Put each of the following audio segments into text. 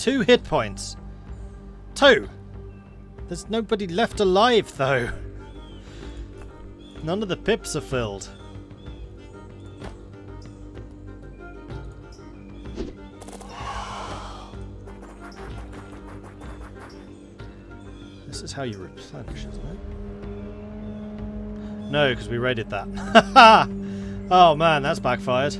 2 hit points. 2! There's nobody left alive, though. None of the pips are filled. This is how you replenish, isn't it? No, because we raided that. Oh man, that's backfired.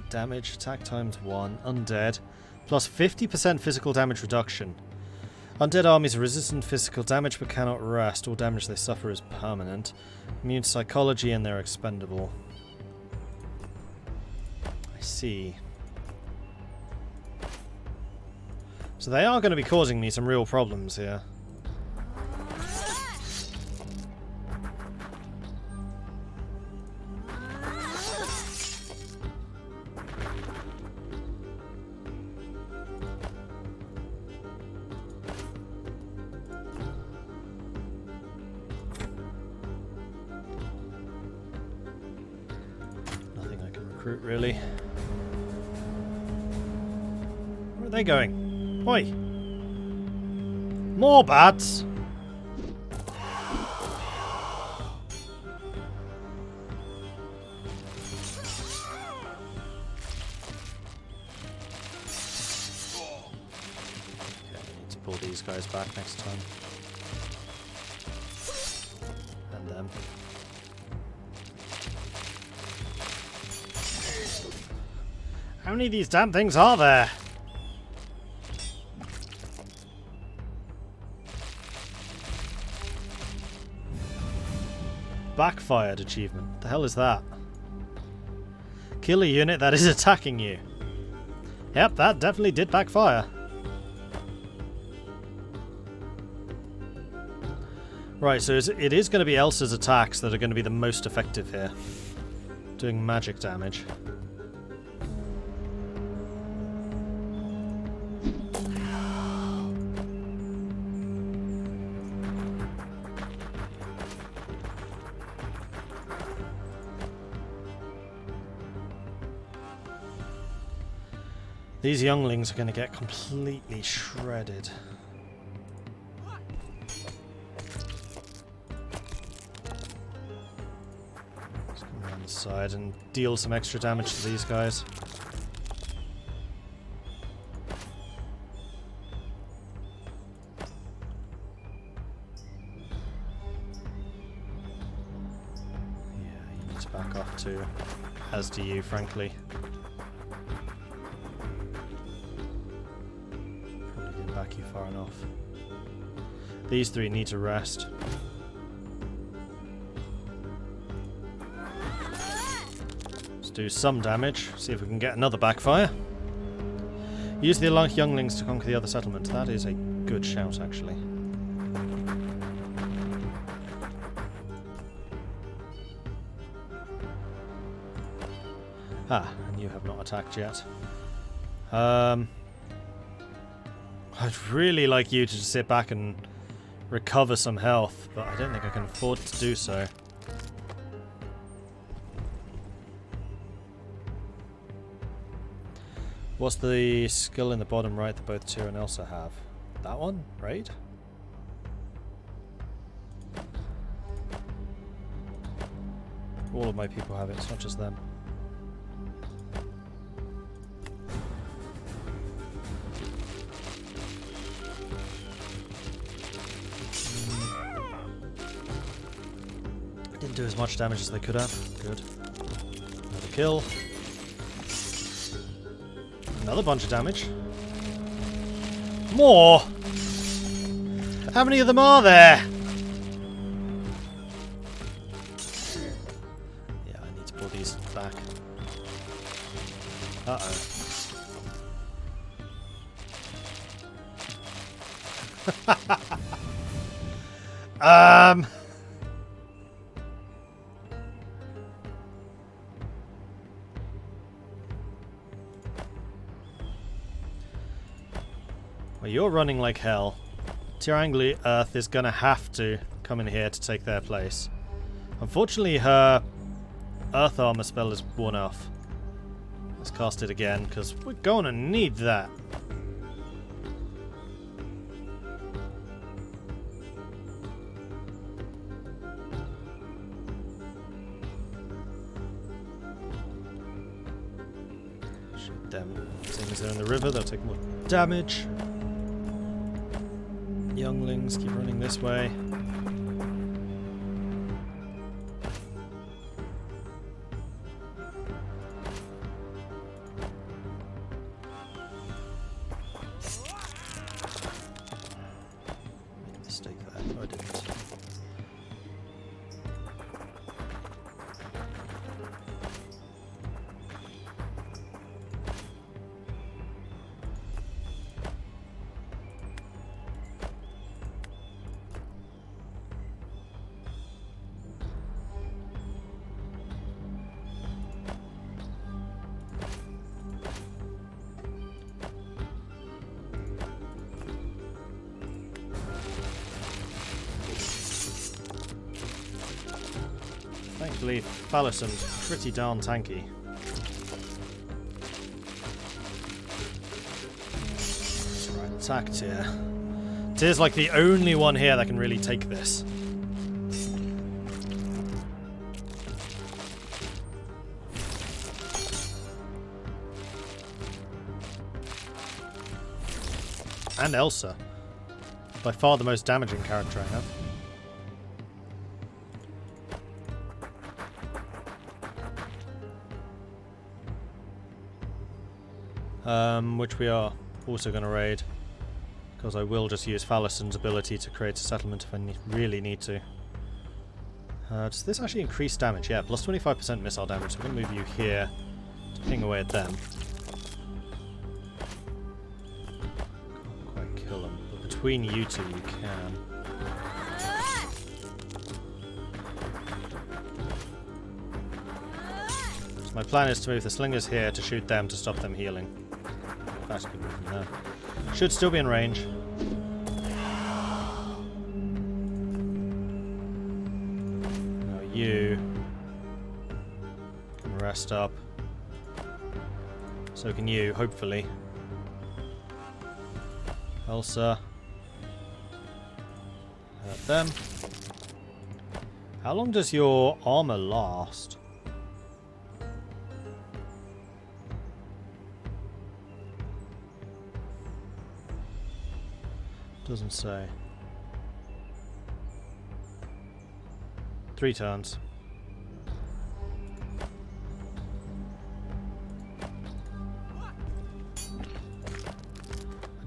Damage, attack times 1, undead, plus 50% physical damage reduction. Undead armies are resistant to physical damage but cannot rest. All damage they suffer is permanent. Immune to psychology and they're expendable. I see. So they are going to be causing me some real problems here. Really? Where are they going? Oi! More bats! Okay, I need to pull these guys back next time. And them. How many of these damn things are there? Backfired achievement. The hell is that? Kill a unit that is attacking you. Yep, that definitely did backfire. Right, so it is going to be Elsa's attacks that are going to be the most effective here. Doing magic damage. These younglings are going to get completely shredded. Let's come around the side and deal some extra damage to these guys. Yeah, you need to back off too. As do you, frankly. Back you far enough. These three need to rest. Let's do some damage. See if we can get another backfire. Use the younglings to conquer the other settlement. That is a good shout, actually. Ah, and you have not attacked yet. I'd really like you to just sit back and recover some health, but I don't think I can afford to do so. What's the skill in the bottom right that both Tyr and Elsa have? That one? Right? All of my people have it, it's not just them. Didn't do as much damage as they could have. Good. Another kill. Another bunch of damage. More! How many of them are there? Yeah, I need to pull these back. Uh-oh. Well, you're running like hell. Tirangli Earth is gonna have to come in here to take their place. Unfortunately, her Earth Armor spell is worn off. Let's cast it again, because we're going to need that. Shoot them. Seeing as they're in the river, they'll take more damage. Younglings keep running this way. Made a mistake there. Oh, I didn't. Thankfully, Fallison's pretty darn tanky. Right, attack Tyr. Tyr's like the only one here that can really take this. And Elsa. By far the most damaging character I have. Which we are also going to raid, because I will just use Fallison's ability to create a settlement if I really need to. Does this actually increase damage? Yeah, plus 25% missile damage, so I'm going to move you here to ping away at them. Can't quite kill them, but between you two you can. So my plan is to move the slingers here to shoot them to stop them healing. That's a good move from there. Should still be in range. Now you can rest up. So can you, hopefully. Elsa. Hurt them. How long does your armor last? Doesn't say. 3 turns. I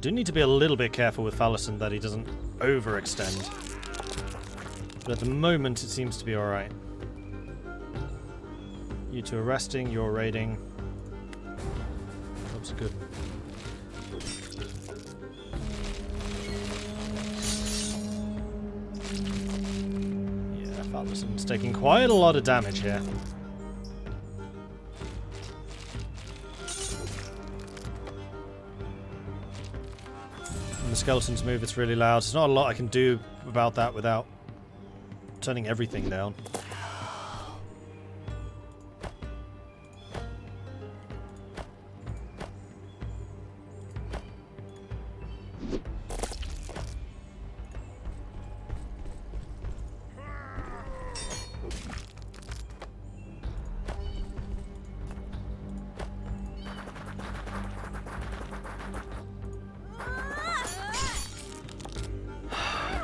do need to be a little bit careful with Fallison that he doesn't overextend. But at the moment it seems to be alright. You two are resting, you're raiding. Job's good. Fallison's taking quite a lot of damage here. When the skeletons move, it's really loud. There's not a lot I can do about that without turning everything down.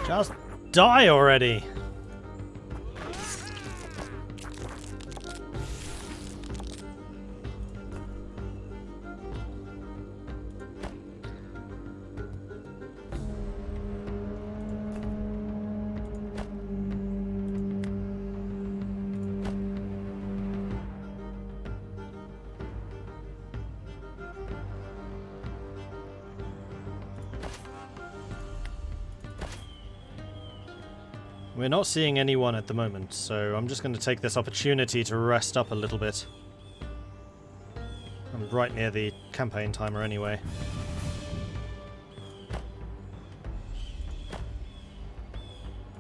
Just die already! We're not seeing anyone at the moment, so I'm just going to take this opportunity to rest up a little bit. I'm right near the campaign timer anyway.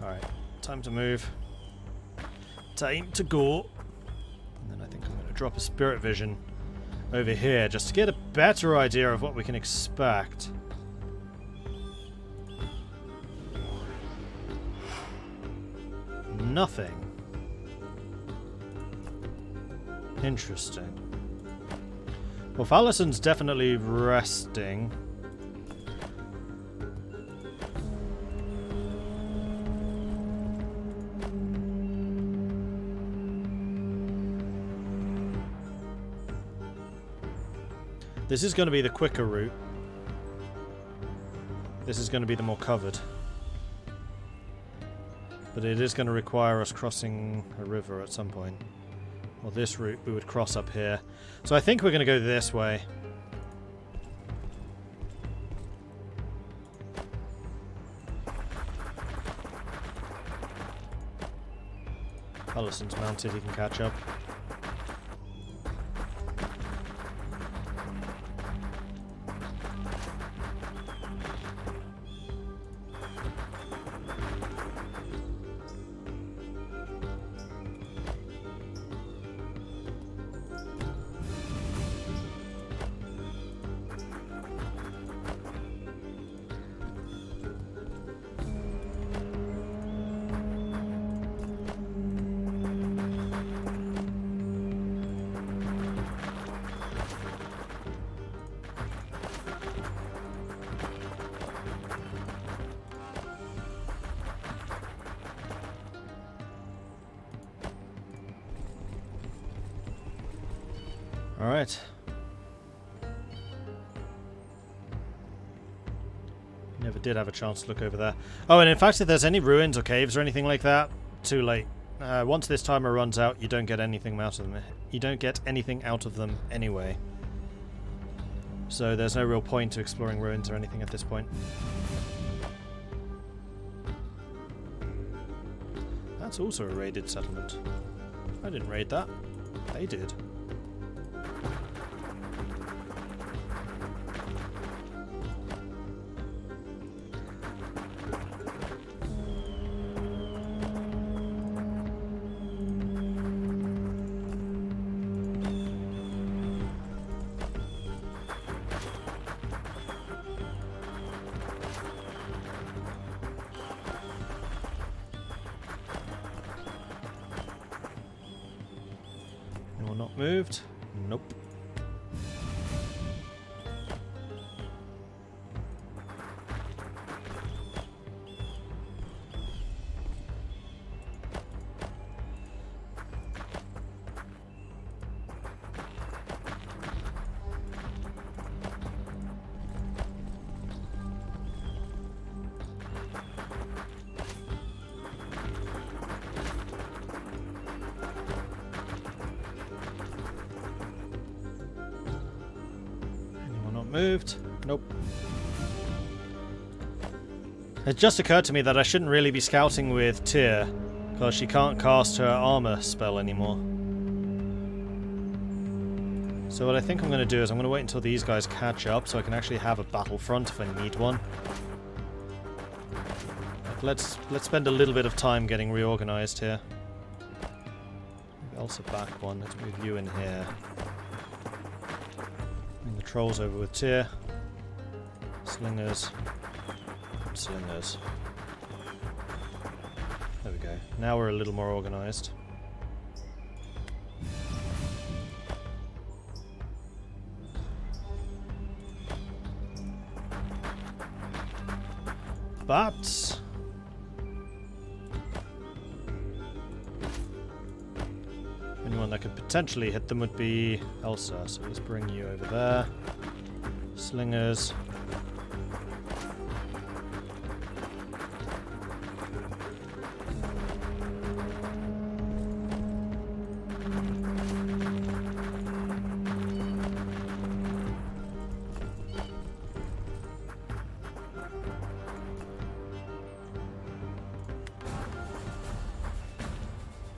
Alright, time to move. Time to go. And then I think I'm going to drop a spirit vision over here just to get a better idea of what we can expect. Nothing. Interesting. Well, Fallison's definitely resting. This is going to be the quicker route. This is going to be the more covered. But it is going to require us crossing a river at some point. Well, this route we would cross up here. So I think we're going to go this way. Allison's mounted, he can catch up. Alright. Never did have a chance to look over there. Oh, and in fact, if there's any ruins or caves or anything like that, too late. Once this timer runs out, you don't get anything out of them. You don't get anything out of them anyway. So there's no real point to exploring ruins or anything at this point. That's also a raided settlement. I didn't raid that. They did. Not moved? Nope. Moved? Nope. It just occurred to me that I shouldn't really be scouting with Tyr, because she can't cast her armor spell anymore. So what I think I'm going to do is I'm going to wait until these guys catch up so I can actually have a battlefront if I need one. Let's spend a little bit of time getting reorganized here. Also back one, let's move you in here. The trolls over with Tyr. Slingers. Slingers. There we go. Now we're a little more organised. But anyone that could potentially hit them would be Elsa, so let's bring you over there. Slingers.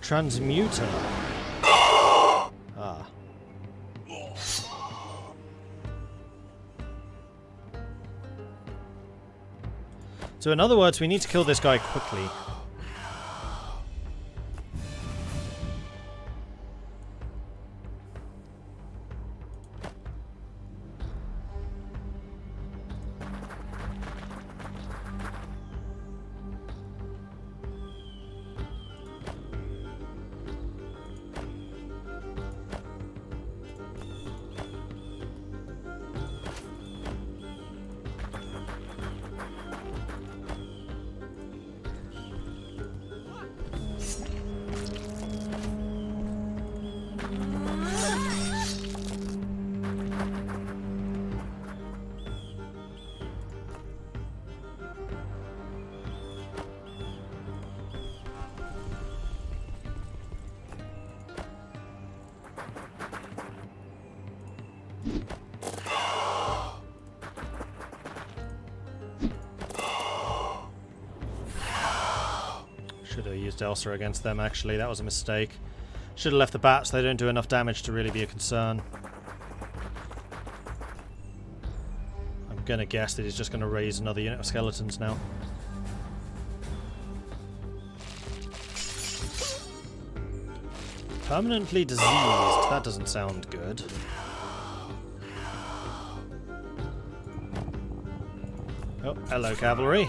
Transmuter. Ah. So in other words, we need to kill this guy quickly. Should have used Elsa against them, actually. That was a mistake. Should have left the bats. They don't do enough damage to really be a concern. I'm going to guess that he's just going to raise another unit of skeletons now. Permanently diseased. That doesn't sound good. Oh, hello, cavalry.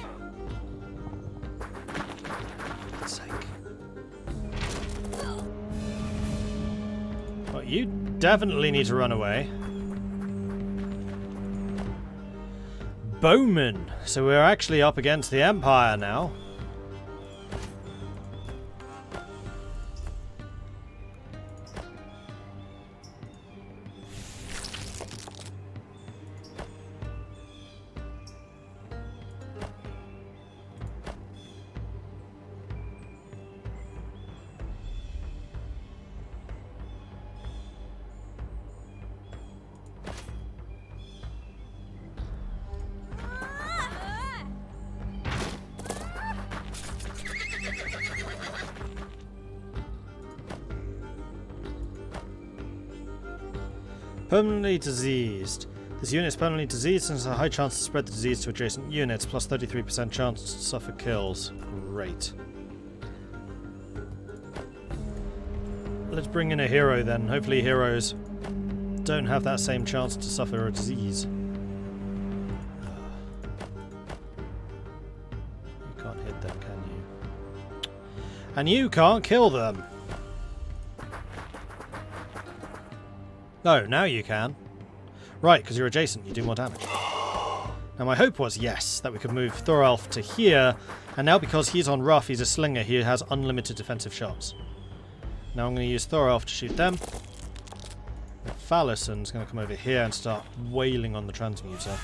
For God's sake. Well, you definitely need to run away. Bowmen. So we're actually up against the Empire now. Permanently diseased. This unit is permanently diseased and has a high chance to spread the disease to adjacent units, plus 33% chance to suffer kills. Great. Let's bring in a hero then. Hopefully heroes don't have that same chance to suffer a disease. You can't hit them, can you? And you can't kill them! No, now you can. Right, because you're adjacent, you do more damage. Now my hope was, yes, that we could move Thoralf to here, and now because he's on rough, he's a slinger, he has unlimited defensive shots. Now I'm going to use Thoralf to shoot them. Fallison's going to come over here and start wailing on the transmuter.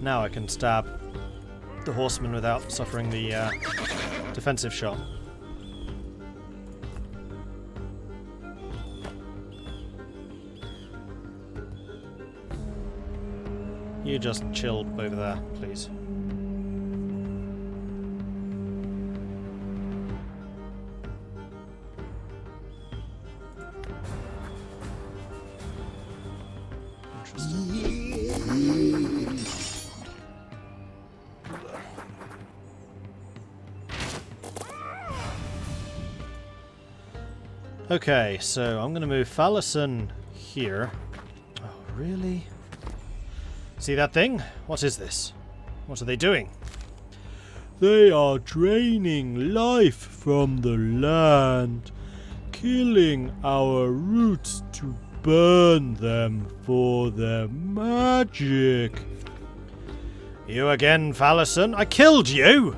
Now I can stab the horseman without suffering the defensive shot. You just chill over there, please. Okay, so I'm going to move Fallison here. Oh, really? See that thing? What is this? What are they doing? They are draining life from the land, killing our roots to burn them for their magic. You again, Fallison? I killed you!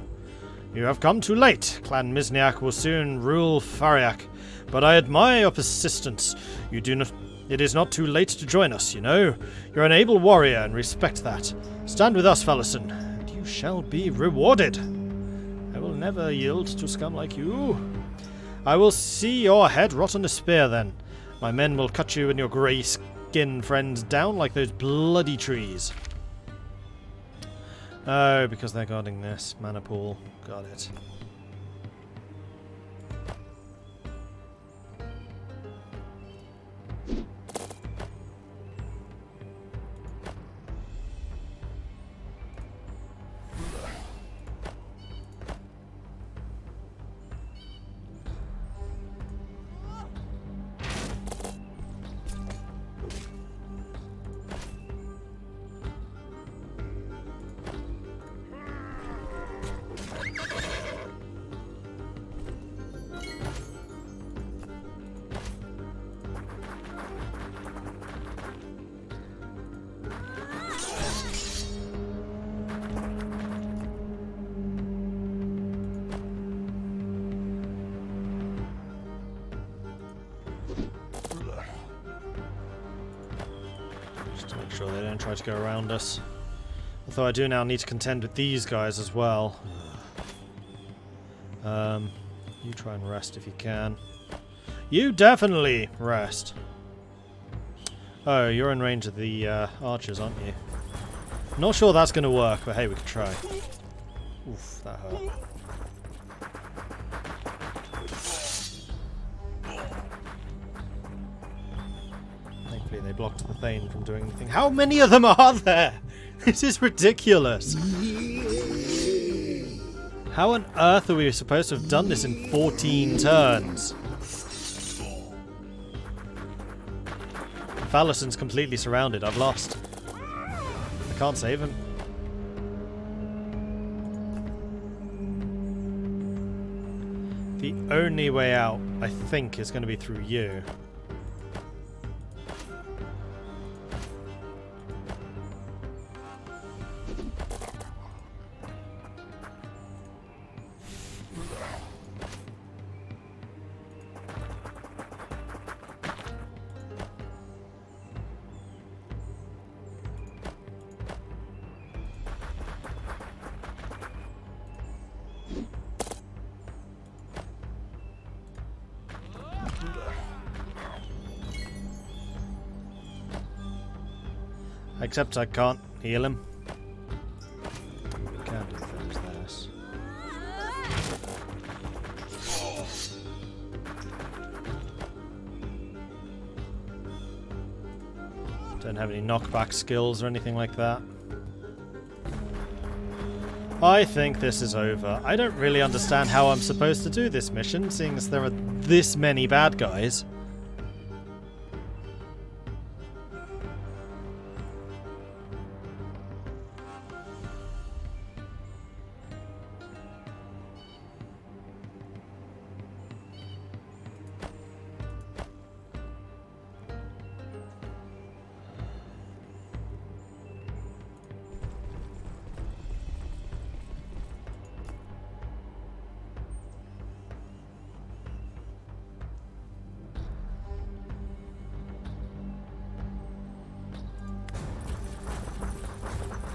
You have come too late. Clan Misniak will soon rule Fariak. But I admire your persistence. It is not too late to join us, you know. You're an able warrior and respect that. Stand with us, Fallison, and you shall be rewarded. I will never yield to scum like you. I will see your head rot on a spear then. My men will cut you and your grey skin friends down like those bloody trees. Oh, because they're guarding this. Mana pool. Got it. They don't try to go around us. Although I do now need to contend with these guys as well. You try and rest if you can. You definitely rest. Oh, you're in range of the archers, aren't you? Not sure that's going to work, but hey, we can try. Oof, that hurt. Thankfully they blocked the Thane from doing anything. How many of them are there? This is ridiculous. How on earth are we supposed to have done this in 14 turns? Fallison's completely surrounded. I've lost. I can't save him. The only way out, I think, is going to be through you. Except I can't heal him. Can do things this. Don't have any knockback skills or anything like that. I think this is over. I don't really understand how I'm supposed to do this mission, seeing as there are this many bad guys.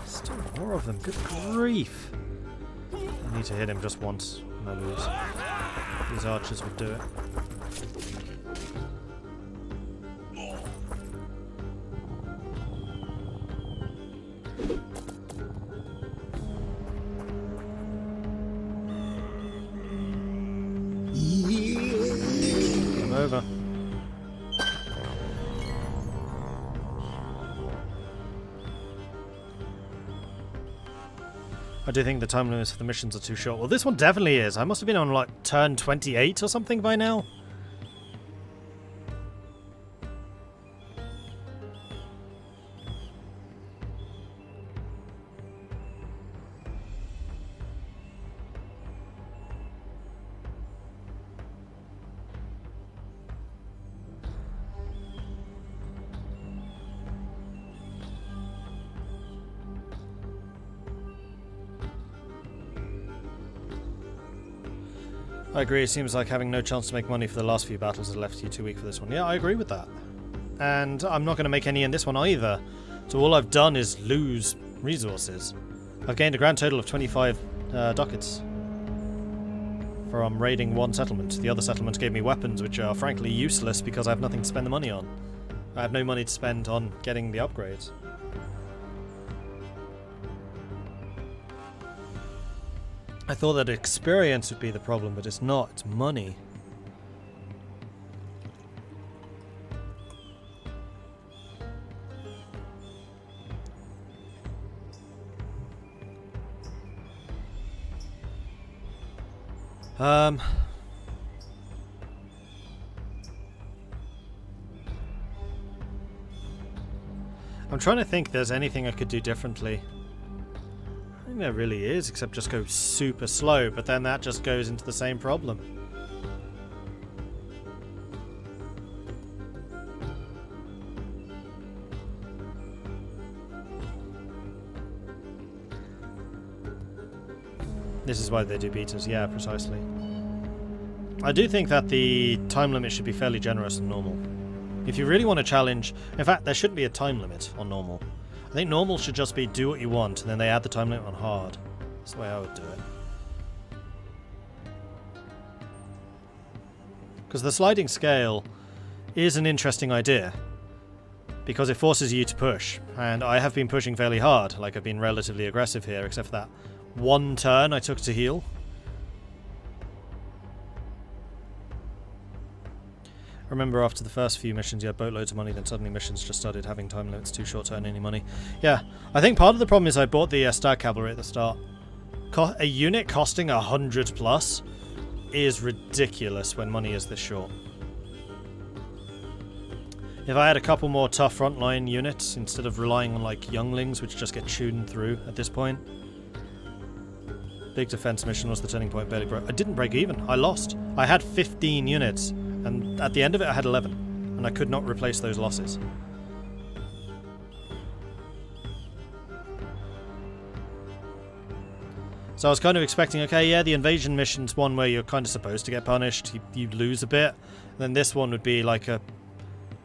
Still more of them, good grief. I need to hit him just once and I lose. These archers would do it. I'm over. I do think the time limits for the missions are too short. Well, this one definitely is. I must have been on, like, turn 28 or something by now. I agree, it seems like having no chance to make money for the last few battles has left you too weak for this one. Yeah, I agree with that. And I'm not going to make any in this one either. So all I've done is lose resources. I've gained a grand total of 25 ducats from raiding one settlement. The other settlement gave me weapons which are frankly useless because I have nothing to spend the money on. I have no money to spend on getting the upgrades. I thought that experience would be the problem, but it's not. It's money. I'm trying to think if there's anything I could do differently. I think there really is, except just go super slow, but then that just goes into the same problem. This is why they do beaters, yeah, precisely. I do think that the time limit should be fairly generous and normal. If you really want to challenge... In fact, there shouldn't be a time limit on normal. I think normal should just be do what you want, and then they add the time limit on hard. That's the way I would do it. Because the sliding scale is an interesting idea. because it forces you to push. And I have been pushing fairly hard, like I've been relatively aggressive here, except for that one turn I took to heal. Remember, after the first few missions you had boatloads of money, then suddenly missions just started having time limits too short to earn any money. Yeah, I think part of the problem is I bought the stag cavalry at the start. A unit costing 100 plus is ridiculous when money is this short. If I had a couple more tough frontline units instead of relying on like younglings which just get tuned through at this point. Big defense mission was the turning point, barely broke. I didn't break even, I lost. I had 15 units and at the end of it I had 11 and I could not replace those losses. So I was kind of expecting, okay, yeah, the invasion mission's one where you're kind of supposed to get punished, you lose a bit. Then this one would be like a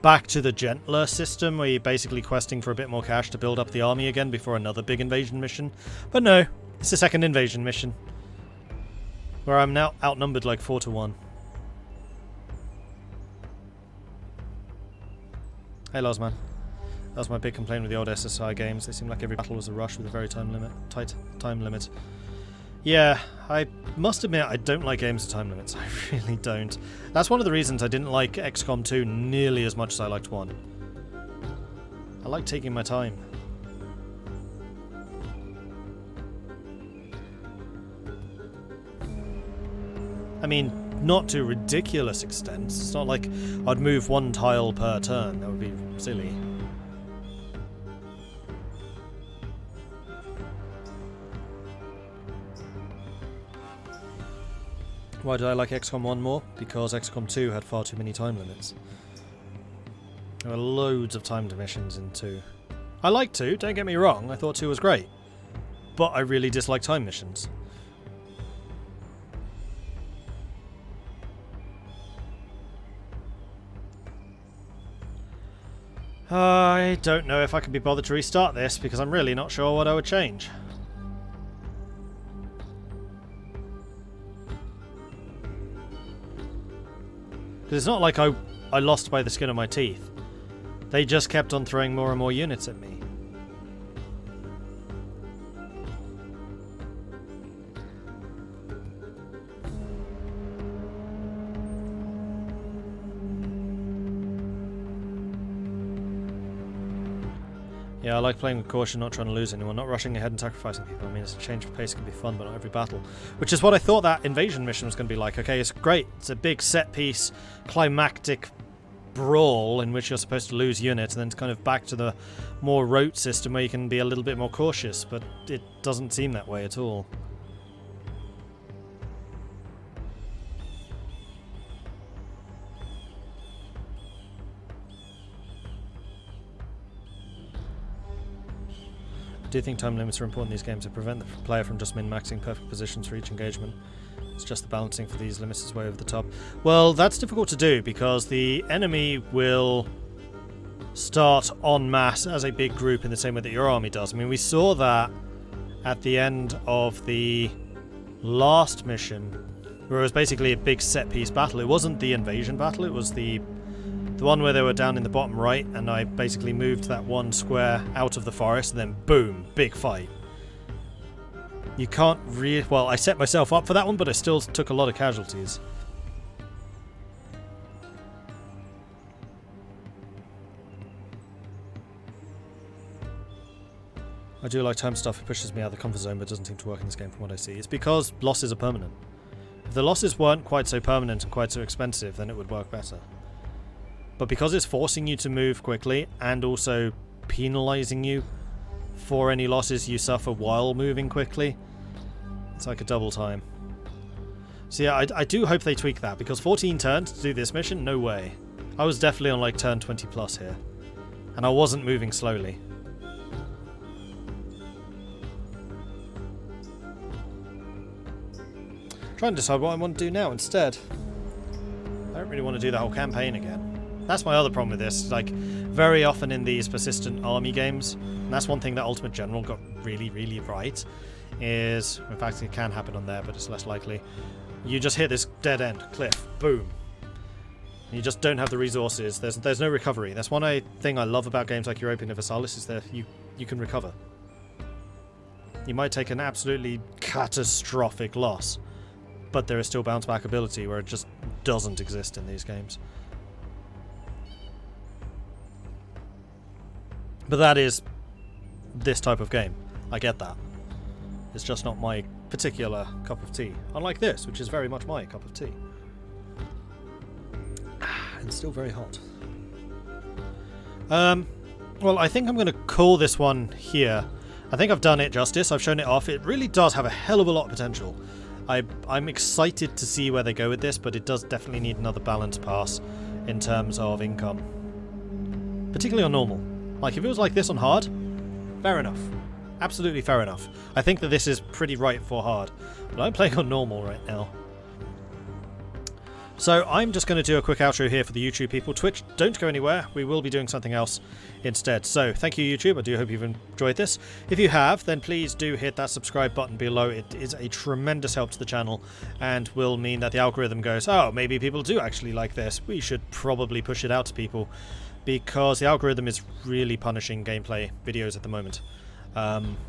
back to the gentler system where you're basically questing for a bit more cash to build up the army again before another big invasion mission. But no, it's the second invasion mission where I'm now outnumbered like 4 to 1. Hey Lozman. That was my big complaint with the old SSI games. They seemed like every battle was a rush with a very tight time limit. Yeah, I must admit I don't like games with time limits. I really don't. That's one of the reasons I didn't like XCOM 2 nearly as much as I liked 1. I like taking my time. I mean, not to ridiculous extents. It's not like I'd move 1 tile per turn. That would be silly. Why did I like XCOM 1 more? Because XCOM 2 had far too many time limits. There were loads of timed missions in 2. I liked 2, don't get me wrong, I thought 2 was great. But I really dislike time missions. I don't know if I can be bothered to restart this because I'm really not sure what I would change. Because it's not like I lost by the skin of my teeth. They just kept on throwing more and more units at me. Yeah, I like playing with caution, not trying to lose anyone, not rushing ahead and sacrificing people. I mean, it's a change of pace can be fun, but not every battle. Which is what I thought that invasion mission was going to be like. Okay, it's great. It's a big set-piece, climactic brawl in which you're supposed to lose units, and then it's kind of back to the more rote system where you can be a little bit more cautious, but it doesn't seem that way at all. I do think time limits are important in these games to prevent the player from just min-maxing perfect positions for each engagement. It's just the balancing for these limits is way over the top. Well, that's difficult to do because the enemy will start en masse as a big group in the same way that your army does. I mean, we saw that at the end of the last mission, where it was basically a big set-piece battle. It wasn't the invasion battle, it was the one where they were down in the bottom right, and I basically moved that one square out of the forest, and then boom, big fight. You can't really... Well, I set myself up for that one, but I still took a lot of casualties. I do like time stuff. It pushes me out of the comfort zone, but doesn't seem to work in this game from what I see. It's because losses are permanent. If the losses weren't quite so permanent and quite so expensive, then it would work better. But because it's forcing you to move quickly and also penalizing you for any losses you suffer while moving quickly, it's like a double time. So yeah, I do hope they tweak that, because 14 turns to do this mission? No way. I was definitely on like turn 20 plus here. And I wasn't moving slowly. Trying to decide what I want to do now instead. I don't really want to do the whole campaign again. That's my other problem with this. Like, very often in these persistent army games, and that's one thing that Ultimate General got really, really right, is, in fact it can happen on there, but it's less likely, you just hit this dead end, cliff, boom. You just don't have the resources. There's no recovery. That's one thing I love about games like Europa Universalis is that you can recover. You might take an absolutely catastrophic loss, but there is still bounce back ability where it just doesn't exist in these games. But that is this type of game. I get that. It's just not my particular cup of tea. Unlike this, which is very much my cup of tea. And still very hot. Well, I think I'm going to call this one here. I think I've done it justice. I've shown it off. It really does have a hell of a lot of potential. I'm excited to see where they go with this, but it does definitely need another balance pass in terms of income. Particularly on normal. Like, if it was like this on hard, fair enough. Absolutely fair enough. I think that this is pretty right for hard. But I'm playing on normal right now. So I'm just going to do a quick outro here for the YouTube people. Twitch, don't go anywhere. We will be doing something else instead. So thank you, YouTube. I do hope you've enjoyed this. If you have, then please do hit that subscribe button below. It is a tremendous help to the channel and will mean that the algorithm goes, oh, maybe people do actually like this. We should probably push it out to people because the algorithm is really punishing gameplay videos at the moment.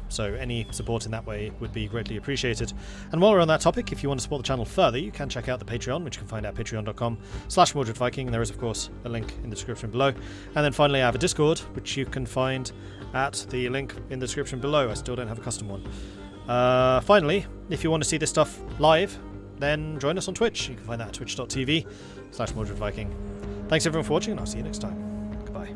So any support in that way would be greatly appreciated. And while we're on that topic, if you want to support the channel further, you can check out the Patreon, which you can find at patreon.com/MordredViking. There is, of course, a link in the description below. And then finally, I have a Discord, which you can find at the link in the description below. I still don't have a custom one. Finally, if you want to see this stuff live, then join us on Twitch. You can find that at twitch.tv/MordredViking. Thanks everyone for watching, and I'll see you next time. Goodbye.